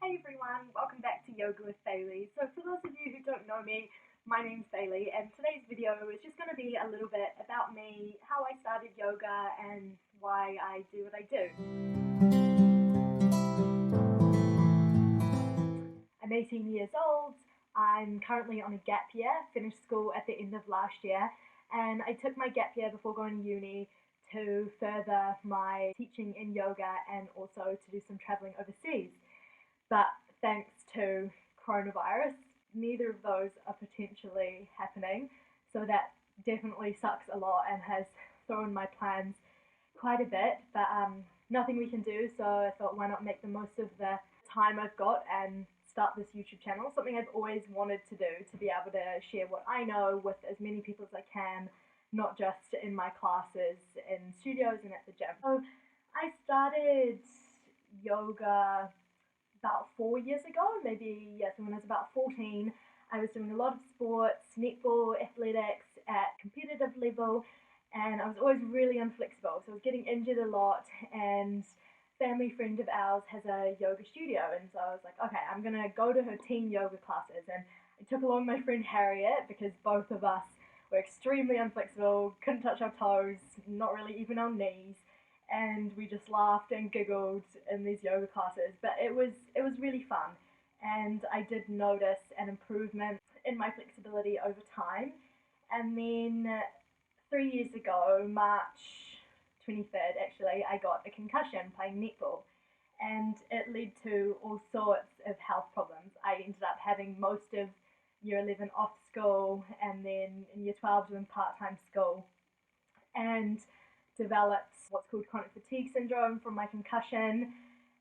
Hey everyone, welcome back to Yoga with Bailey. So for those of you who don't know me, my name's Bailey and today's video is just going to be a little bit about me, how I started yoga and why I do what I do. I'm 18 years old, I'm currently on a gap year, finished school at the end of last year, and I took my gap year before going to uni to further my teaching in yoga and also to do some travelling overseas. But thanks to coronavirus, neither of those are potentially happening. So that definitely sucks a lot and has thrown my plans quite a bit. But nothing we can do. So I thought, why not make the most of the time I've got and start this YouTube channel. Something I've always wanted to do, to be able to share what I know with as many people as I can, not just in my classes, in studios and at the gym. So I started yoga about 4 years ago, maybe, yes, when I was about 14. I was doing a lot of sports, netball, athletics at competitive level, and I was always really inflexible. So I was getting injured a lot, and family friend of ours has a yoga studio, and so I was like, okay, I'm gonna go to her teen yoga classes. And I took along my friend Harriet because both of us were extremely inflexible, couldn't touch our toes, not really even our knees, and we just laughed and giggled in these yoga classes. But it was really fun, and I did notice an improvement in my flexibility over time. And then 3 years ago, March 23rd actually, I got a concussion playing netball, and it led to all sorts of health problems. I ended up having most of year 11 off school, and then in year 12 doing part-time school, and developed what's called chronic fatigue syndrome from my concussion,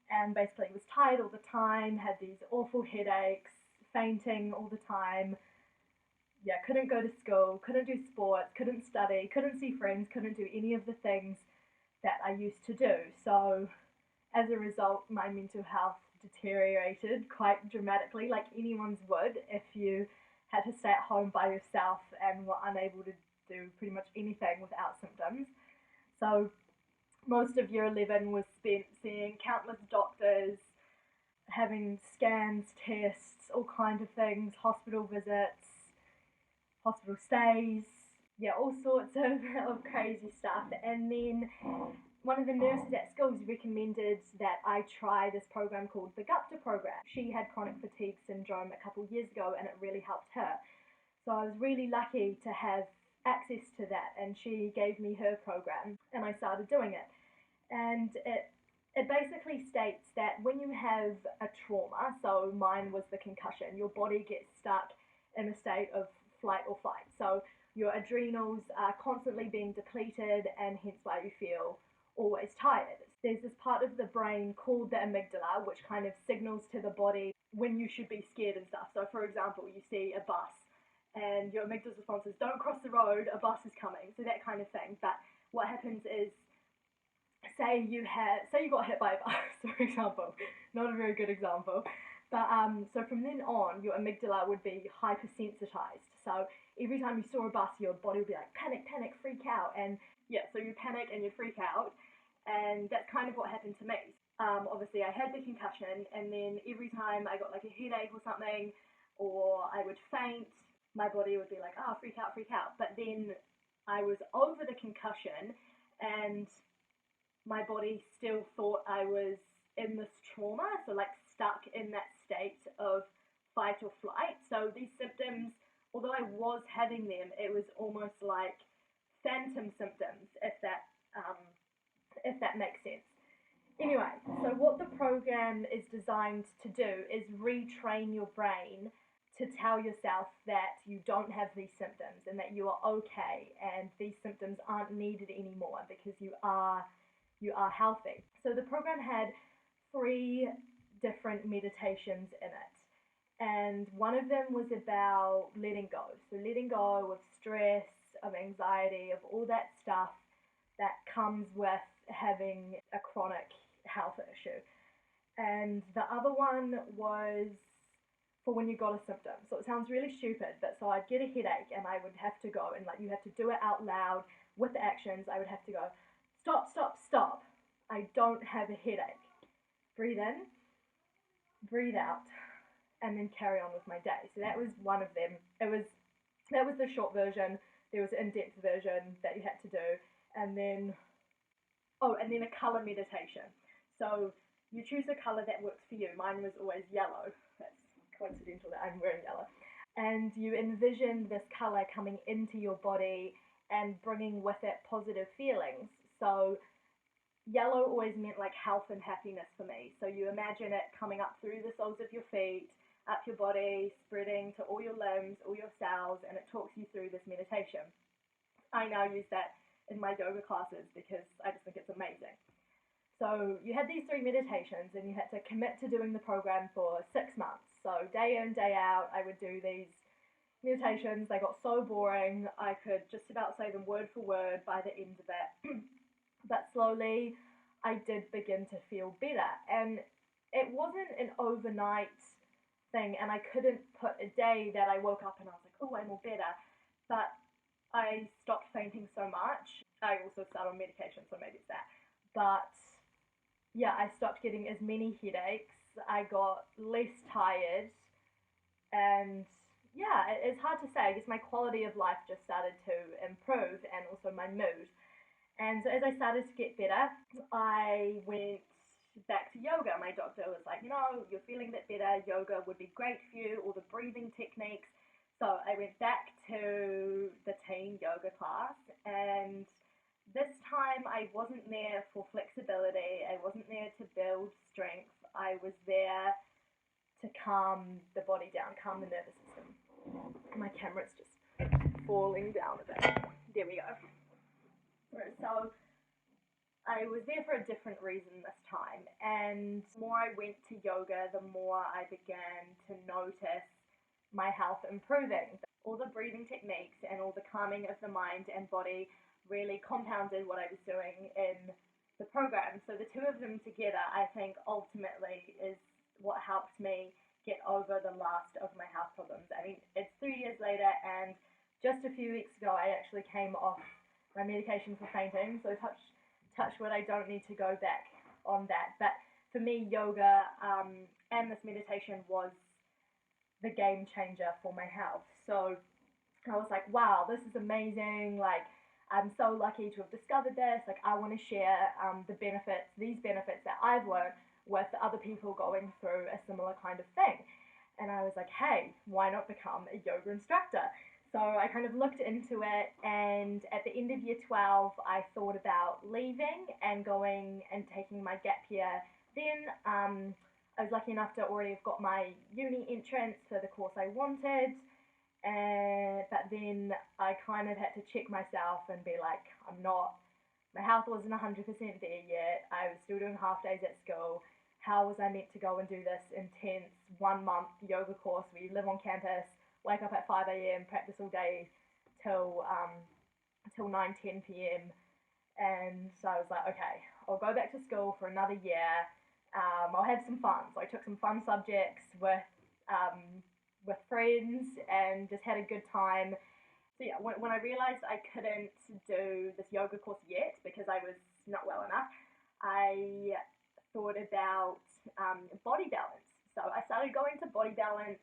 and basically was tired all the time, had these awful headaches, fainting all the time. Yeah, couldn't go to school, couldn't do sports, couldn't study, couldn't see friends, couldn't do any of the things that I used to do. So as a result, my mental health deteriorated quite dramatically, like anyone's would if you had to stay at home by yourself and were unable to do pretty much anything without symptoms. So most of year 11 was spent seeing countless doctors, having scans, tests, all kinds of things, hospital visits, hospital stays, yeah, all sorts of crazy stuff. And then one of the nurses at schools recommended that I try this program called the Gupta program. She had chronic fatigue syndrome a couple of years ago and it really helped her. So I was really lucky to have access to that, and she gave me her program and I started doing it. And it basically states that when you have a trauma, so mine was the concussion, your body gets stuck in a state of flight or fight. So your adrenals are constantly being depleted, and hence why you feel always tired. There's this part of the brain called the amygdala, which kind of signals to the body when you should be scared and stuff. So for example, you see a bus and your amygdala's response is, don't cross the road, a bus is coming, so that kind of thing. But what happens is, say you got hit by a bus, for example, not a very good example, but so from then on, your amygdala would be hypersensitized. So every time you saw a bus, your body would be like, panic, panic, freak out, and yeah, so you panic and you freak out, and that's kind of what happened to me. Obviously, I had the concussion, and then every time I got like a headache or something, or I would faint, my body would be like, oh, freak out, freak out. But then I was over the concussion, and my body still thought I was in this trauma, so like stuck in that state of fight or flight. So these symptoms, although I was having them, it was almost like phantom symptoms, if that makes sense. Anyway, so what the program is designed to do is retrain your brain to tell yourself that you don't have these symptoms and that you are okay and these symptoms aren't needed anymore because you are healthy. So the program had 3 different meditations in it, and one of them was about letting go. So letting go of stress, of anxiety, of all that stuff that comes with having a chronic health issue. And the other one was for when you got a symptom. So it sounds really stupid, but so I'd get a headache and I would have to go, and like you have to do it out loud with the actions. I would have to go, stop, stop, stop. I don't have a headache. Breathe in, breathe out, and then carry on with my day. So that was one of them. That was the short version. There was an in-depth version that you had to do, and then and then a color meditation. So you choose a color that works for you. Mine was always yellow. That's coincidental that I'm wearing yellow. And you envision this color coming into your body and bringing with it positive feelings. So yellow always meant like health and happiness for me. So you imagine it coming up through the soles of your feet, up your body, spreading to all your limbs, all your cells, and it talks you through this meditation. I now use that in my yoga classes because I just think it's amazing. So you had these 3 meditations and you had to commit to doing the program for 6 months. So day in, day out, I would do these meditations. They got so boring, I could just about say them word for word by the end of it. But slowly, I did begin to feel better. And it wasn't an overnight thing, and I couldn't put a day that I woke up and I was like, oh, I'm all better. But I stopped fainting so much. I also started on medication, so maybe it's that. But yeah, I stopped getting as many headaches. I got less tired, and yeah, it's hard to say. I guess my quality of life just started to improve, and also my mood. And so as I started to get better, I went back to yoga. My doctor was like, you're feeling a bit better. Yoga would be great for you, all the breathing techniques. So I went back to the teen yoga class, and this time I wasn't there for flexibility. I wasn't there to build strength. I was there to calm the body down, calm the nervous system. My camera's just falling down a bit. There we go. So I was there for a different reason this time, and the more I went to yoga, the more I began to notice my health improving. All the breathing techniques and all the calming of the mind and body really compounded what I was doing in the program. So the two of them together, I think, ultimately is what helped me get over the last of my health problems. I mean, it's 3 years later, and just a few weeks ago, I actually came off my medication for fainting. So touch wood, I don't need to go back on that. But for me, yoga and this meditation was the game changer for my health. So I was like, wow, this is amazing. Like, I'm so lucky to have discovered this. Like, I want to share these benefits that I've learned with other people going through a similar kind of thing. And I was like, hey, why not become a yoga instructor? So I kind of looked into it, and at the end of year 12, I thought about leaving and going and taking my gap year. Then I was lucky enough to already have got my uni entrance for the course I wanted, but then I kind of had to check myself and be like, my health wasn't 100% there yet. I was still doing half days at school. How was I meant to go and do this intense 1 month yoga course where you live on campus, wake up at 5 a.m, practice all day till 9:10 p.m. And so I was like, okay, I'll go back to school for another year. I'll have some fun. So I took some fun subjects with friends and just had a good time. So yeah, when I realised I couldn't do this yoga course yet because I was not well enough, I thought about body balance. So I started going to body balance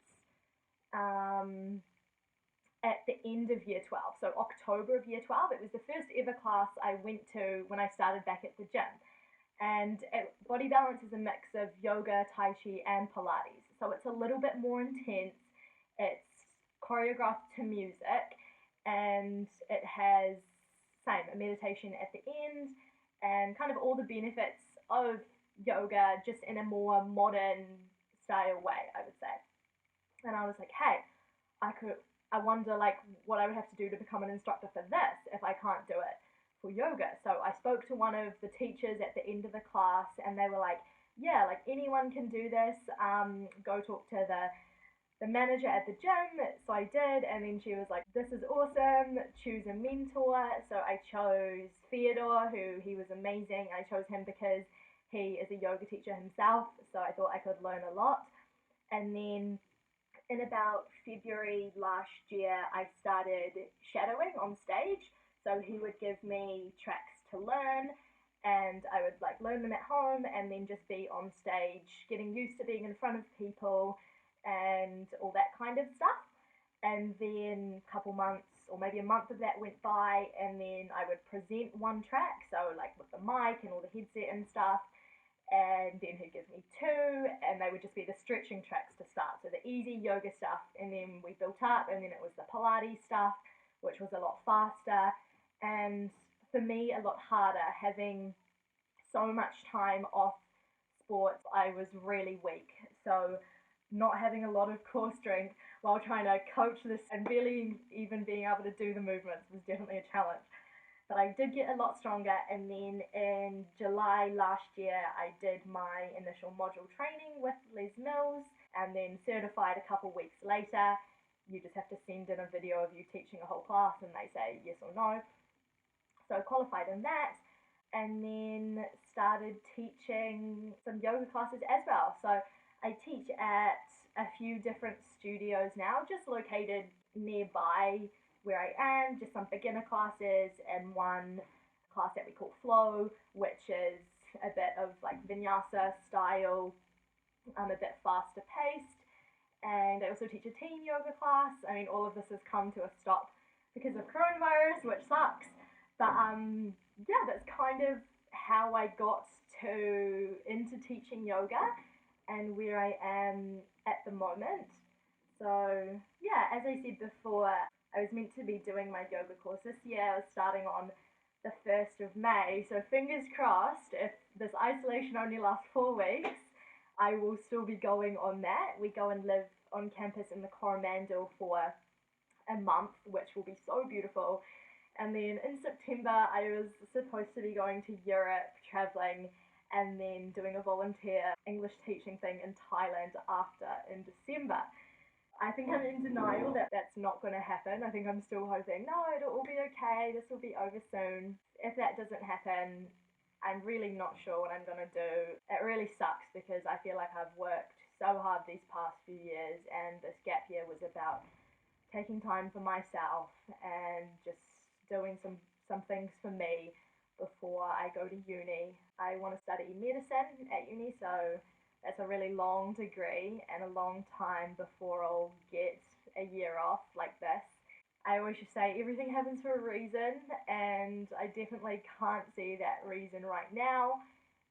at the end of year 12. So October of year 12, it was the first ever class I went to when I started back at the gym. And body balance is a mix of yoga, tai chi, and Pilates. So it's a little bit more intense. It's choreographed to music, and it has a meditation at the end, and kind of all the benefits of yoga just in a more modern style way, I would say. And I was like, hey, I wonder like what I would have to do to become an instructor for this if I can't do it for yoga. So I spoke to one of the teachers at the end of the class, and they were like, yeah, like anyone can do this. Go talk to the manager at the gym. So I did, and then she was like, this is awesome, choose a mentor. So I chose Theodore, he was amazing. I chose him because he is a yoga teacher himself, so I thought I could learn a lot. And then in about February last year, I started shadowing on stage. So he would give me tracks to learn, and I would like learn them at home and then just be on stage, getting used to being in front of people and all that kind of stuff. And then a couple months or maybe a month of that went by, and then I would present one track, so like with the mic and all the headset and stuff. And then he'd give me two, and they would just be the stretching tracks to start. So the easy yoga stuff, and then we built up, and then it was the Pilates stuff, which was a lot faster. And for me, a lot harder, having so much time off sports. I was really weak, so not having a lot of core strength while trying to coach this and really even being able to do the movements was definitely a challenge. But I did get a lot stronger, and then in July last year I did my initial module training with Les Mills, and then certified a couple weeks later. You just have to send in a video of you teaching a whole class and they say yes or no. So qualified in that, and then started teaching some yoga classes as well. So I teach at a few different studios now, just located nearby where I am, just some beginner classes and one class that we call Flow, which is a bit of like vinyasa style, a bit faster paced. And I also teach a team yoga class. I mean, all of this has come to a stop because of coronavirus, which sucks. But yeah, that's kind of how I got into teaching yoga and where I am at the moment. So yeah, as I said before, I was meant to be doing my yoga course this year. I was starting on the 1st of May. So fingers crossed, if this isolation only lasts 4 weeks, I will still be going on that. We go and live on campus in the Coromandel for a month, which will be so beautiful. And then in September, I was supposed to be going to Europe, traveling, and then doing a volunteer English teaching thing in Thailand after in December. I think I'm in denial that that's not going to happen. I think I'm still hoping, no, it'll all be okay, this will be over soon. If that doesn't happen, I'm really not sure what I'm going to do. It really sucks because I feel like I've worked so hard these past few years, and this gap year was about taking time for myself and just doing some things for me before I go to uni. I want to study medicine at uni, so that's a really long degree and a long time before I'll get a year off like this. I always just say everything happens for a reason, and I definitely can't see that reason right now.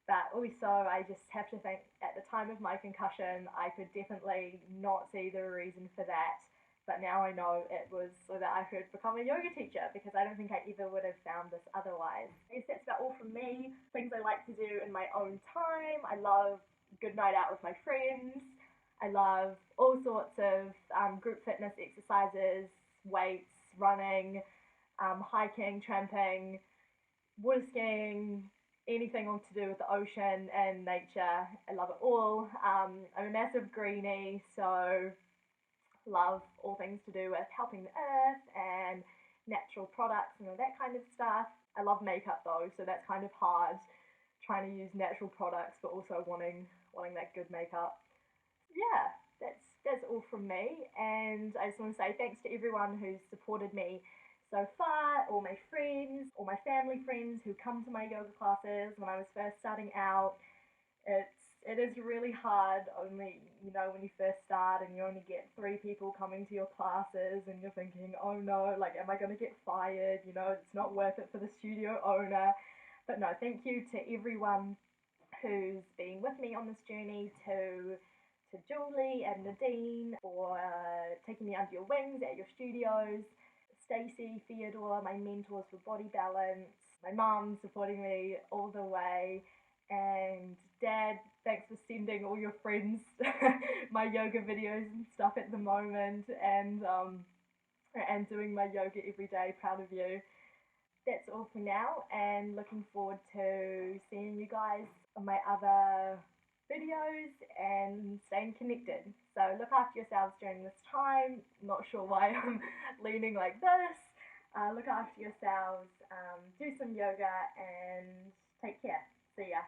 But also, I just have to think at the time of my concussion, I could definitely not see the reason for that. But now I know it was so that I could become a yoga teacher, because I don't think I ever would have found this otherwise. I guess that's about all from me. Things I like to do in my own time. I love a good night out with my friends. I love all sorts of group fitness exercises, weights, running, hiking, tramping, water skiing, anything all to do with the ocean and nature. I love it all. I'm a massive greenie, so love all things to do with helping the earth and natural products and all that kind of stuff. I love makeup though, so that's kind of hard, trying to use natural products but also wanting that good makeup. Yeah, that's all from me, and I just want to say thanks to everyone who's supported me so far, all my friends, all my family friends who come to my yoga classes when I was first starting out. It is really hard, only, when you first start and you only get 3 people coming to your classes and you're thinking, oh no, like, am I going to get fired? It's not worth it for the studio owner. But no, thank you to everyone who's been with me on this journey, to Julie and Nadine for taking me under your wings at your studios, Stacey, Theodore, my mentors for Body Balance, my mum supporting me all the way, and Dad, thanks for sending all your friends my yoga videos and stuff at the moment, and doing my yoga every day. Proud of you. That's all for now, and looking forward to seeing you guys on my other videos and staying connected. So look after yourselves during this time. Not sure why I'm leaning like this. Look after yourselves, do some yoga, and take care. See ya.